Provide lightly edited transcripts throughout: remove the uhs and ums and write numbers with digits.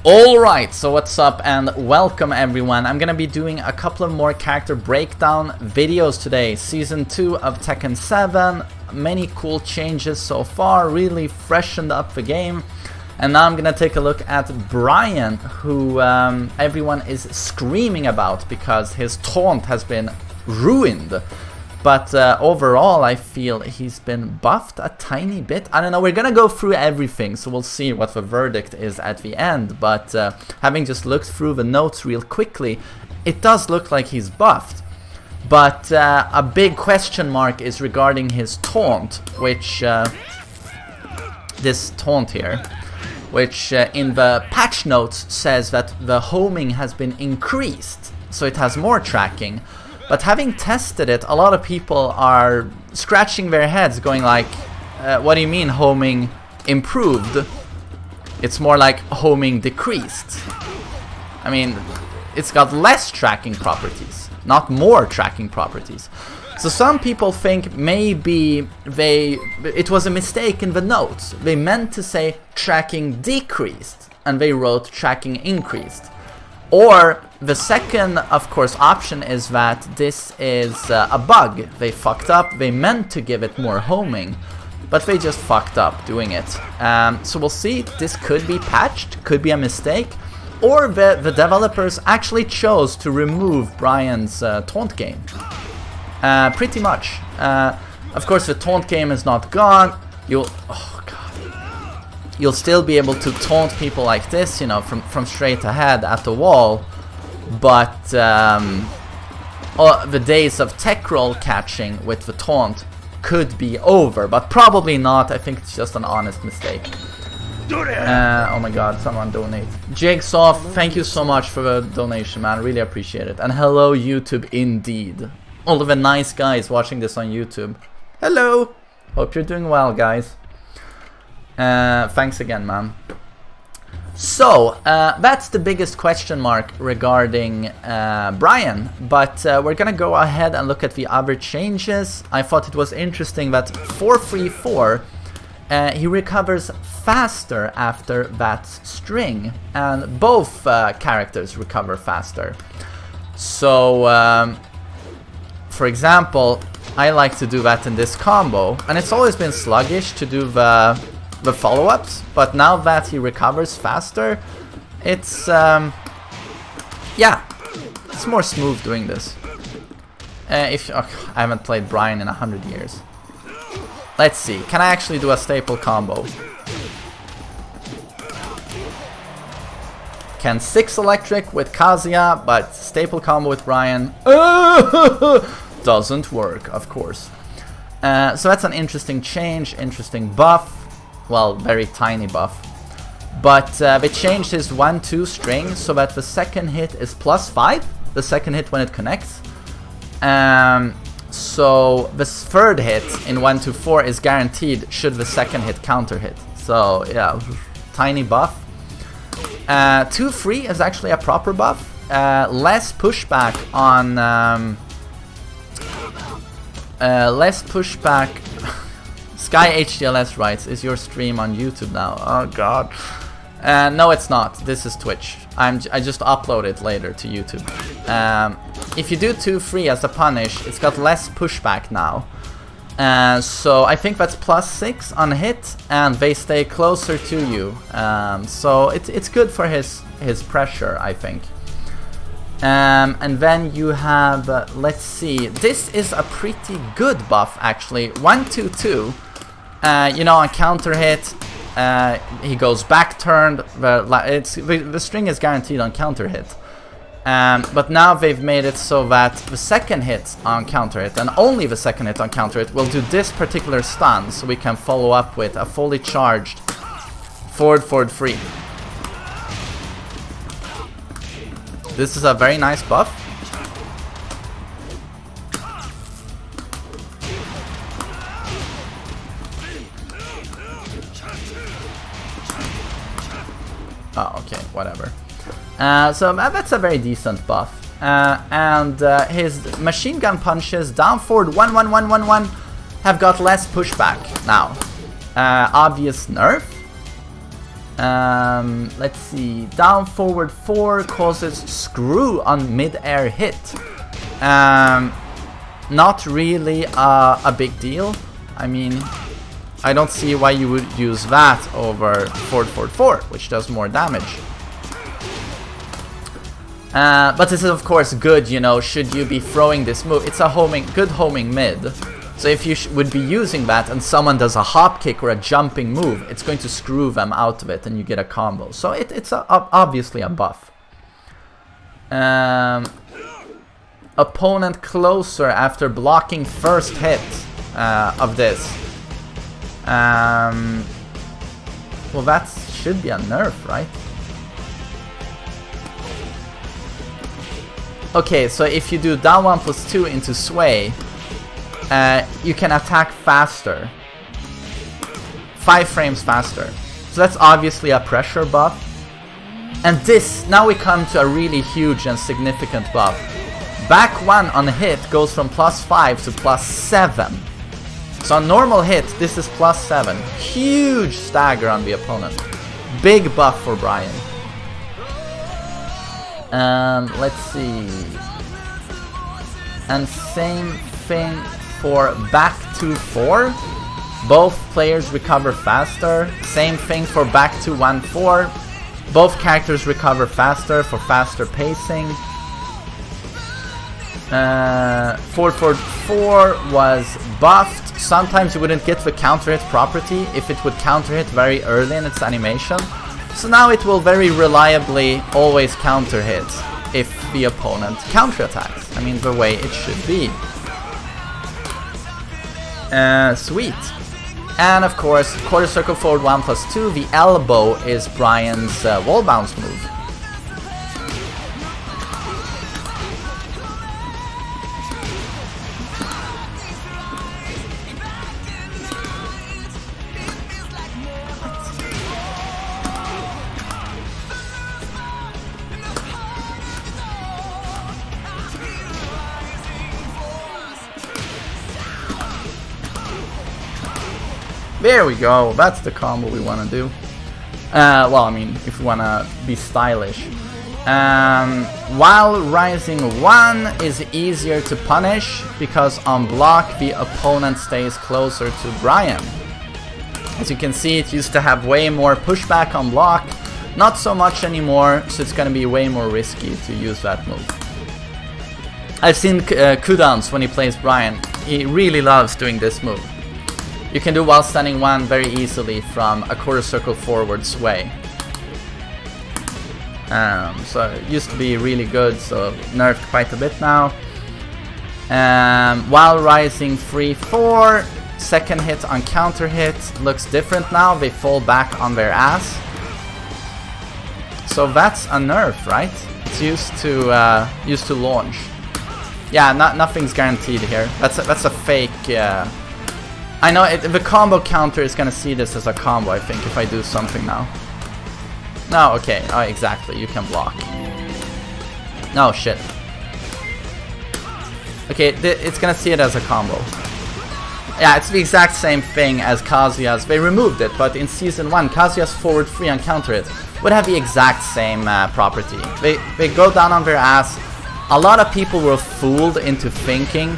Alright, so what's up and welcome everyone. I'm gonna be doing a couple of more character breakdown videos today. Season 2 of Tekken 7. Many cool changes so far, really freshened up the game. And now I'm gonna take a look at Bryan, who everyone is screaming about because his taunt has been ruined. But overall, I feel he's been buffed a tiny bit. I don't know, we're gonna go through everything, so we'll see what the verdict is at the end. But having just looked through the notes real quickly, it does look like he's buffed. But a big question mark is regarding his taunt, which... this taunt here, which in the patch notes says that the homing has been increased, so it has more tracking. But having tested it, a lot of people are scratching their heads going like, what do you mean homing improved? It's more like homing decreased. I mean, it's got less tracking properties, not more tracking properties. So some people think maybe it was a mistake in the notes. They meant to say tracking decreased and they wrote tracking increased. Or the second, of course, option is that this is a bug. They fucked up, they meant to give it more homing, but they just fucked up doing it. So we'll see, this could be patched, could be a mistake, or the developers actually chose to remove Bryan's taunt game. Pretty much. Of course, the taunt game is not gone. You'll still be able to taunt people like this, you know, from straight ahead at the wall. But the days of tech roll catching with the taunt could be over. But probably not. I think it's just an honest mistake. Oh my god, someone donate. Jigsaw, thank you so much for the donation, man. Really appreciate it. And hello, YouTube, indeed. All of the nice guys watching this on YouTube. Hello! Hope you're doing well, guys. Thanks again, man. So, that's the biggest question mark regarding Bryan. But we're gonna go ahead and look at the other changes. I thought it was interesting that 434, he recovers faster after that string. And both characters recover faster. So, for example, I like to do that in this combo. And it's always been sluggish to do the follow-ups, but now that he recovers faster, it's yeah, it's more smooth doing this. I haven't played Bryan in 100 years. Let's see, can I actually do a staple combo? Can 6 electric with Kazuya, but staple combo with Bryan doesn't work, of course. So that's an interesting change, interesting buff. Well, very tiny buff. But they changed his 1-2 string so that the second hit is +5, the second hit when it connects. So the third hit in 1-4 is guaranteed should the second hit counter hit. So yeah, tiny buff. 2-3 is actually a proper buff. Less pushback on... less pushback... Sky HDLS writes, is your stream on YouTube now? Oh god. No, it's not. This is Twitch. I just upload it later to YouTube. If you do 2-3 as a punish, it's got less pushback now. So I think that's +6 on hit, and they stay closer to you. So it's good for his pressure, I think. And then you have, let's see, this is a pretty good buff actually. 1-2-2. You know, on counter hit, he goes back turned. The string is guaranteed on counter hit. But now they've made it so that the second hit on counter hit, and only the second hit on counter hit, will do this particular stun, so we can follow up with a fully charged forward free. This is a very nice buff. Oh, okay, whatever. So that's a very decent buff. And his machine gun punches down forward 1-1-1-1-1 have got less pushback now. Obvious nerf. Let's see. Down forward 4 causes screw on mid-air hit. Not really a big deal. I mean, I don't see why you would use that over forward forward 4, which does more damage. But this is of course good, you know, should you be throwing this move. It's a good homing mid. So if you would be using that and someone does a hop kick or a jumping move, it's going to screw them out of it and you get a combo. So it's obviously a buff. Opponent closer after blocking first hit of this. Well, that should be a nerf, right? Okay, so if you do down 1 plus 2 into sway, you can attack faster. 5 frames faster. So that's obviously a pressure buff. And this, now we come to a really huge and significant buff. Back 1 on hit goes from +5 to +7. So on normal hit, this is +7. Huge stagger on the opponent. Big buff for Bryan. Let's see. And same thing for back 2-4. Both players recover faster. Same thing for back 2-1-4. Both characters recover faster for faster pacing. 4-4-4 was buffed. Sometimes you wouldn't get the counter hit property if it would counter hit very early in its animation. So now it will very reliably always counter hit if the opponent counterattacks. I mean, the way it should be. Sweet. And of course, quarter circle forward 1 plus 2. The elbow is Bryan's wall bounce move. There we go, that's the combo we want to do. Well, I mean, if we want to be stylish. While rising 1 is easier to punish, because on block the opponent stays closer to Bryan. As you can see, it used to have way more pushback on block. Not so much anymore, so it's going to be way more risky to use that move. I've seen cooldowns when he plays Bryan. He really loves doing this move. You can do while standing 1 very easily from a quarter circle forward sway. So it used to be really good, so nerfed quite a bit now. While rising 3-4, second hit on counter hit looks different now. They fall back on their ass. So that's a nerf, right? It's used to launch. Yeah, nothing's guaranteed here. That's a fake. I know the combo counter is gonna see this as a combo, I think, if I do something now. No, okay, oh, exactly, you can block. No, shit. Okay, it's gonna see it as a combo. Yeah, it's the exact same thing as Kazuya's. They removed it, but in Season 1, Kazuya's forward 3 on counter hit would have the exact same property. They go down on their ass. A lot of people were fooled into thinking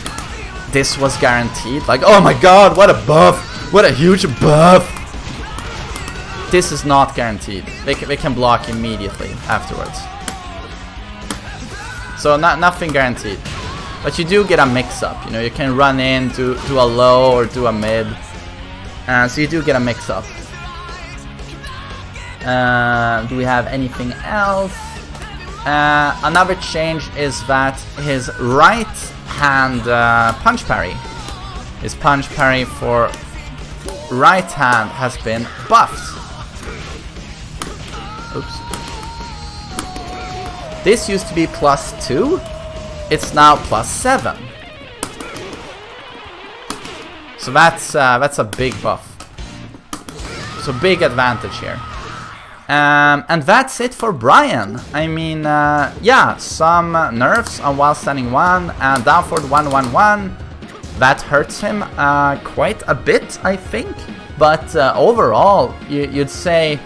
this was guaranteed. Like, oh my god, what a buff! What a huge buff! This is not guaranteed. They can block immediately afterwards. So nothing guaranteed. But you do get a mix-up. You know, you can run in, do a low or do a mid. So you do get a mix-up. Do we have anything else? Another change is that his right hand punch parry. His punch parry for right hand has been buffed. Oops. This used to be +2. It's now +7. So that's a big buff. So big advantage here. And that's it for Bryan. I mean, yeah, some nerfs on while standing 1 and down forward 1-1-1. That hurts him quite a bit, I think. But overall, you'd say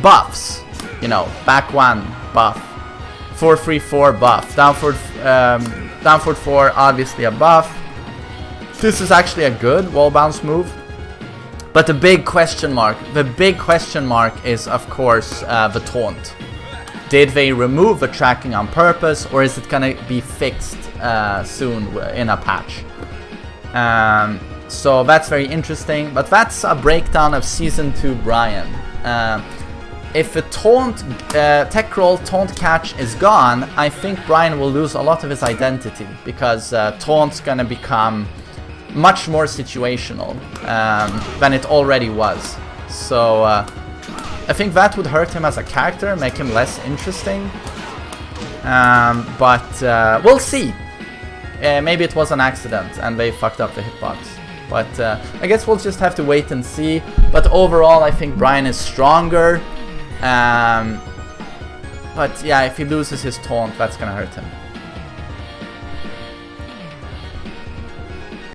buffs. You know, back 1 buff, 4-3-4 buff, down forward 4 obviously a buff. This is actually a good wall bounce move. But the big question mark is of course the taunt. Did they remove the tracking on purpose, or is it gonna be fixed soon in a patch? So that's very interesting, but that's a breakdown of Season 2 Bryan. If the taunt, tech roll taunt catch is gone, I think Bryan will lose a lot of his identity, because taunt's gonna become much more situational than it already was. So I think that would hurt him as a character, make him less interesting. But we'll see. Maybe it was an accident and they fucked up the hitbox. But I guess we'll just have to wait and see. But overall, I think Bryan is stronger. But yeah, if he loses his taunt, that's gonna hurt him.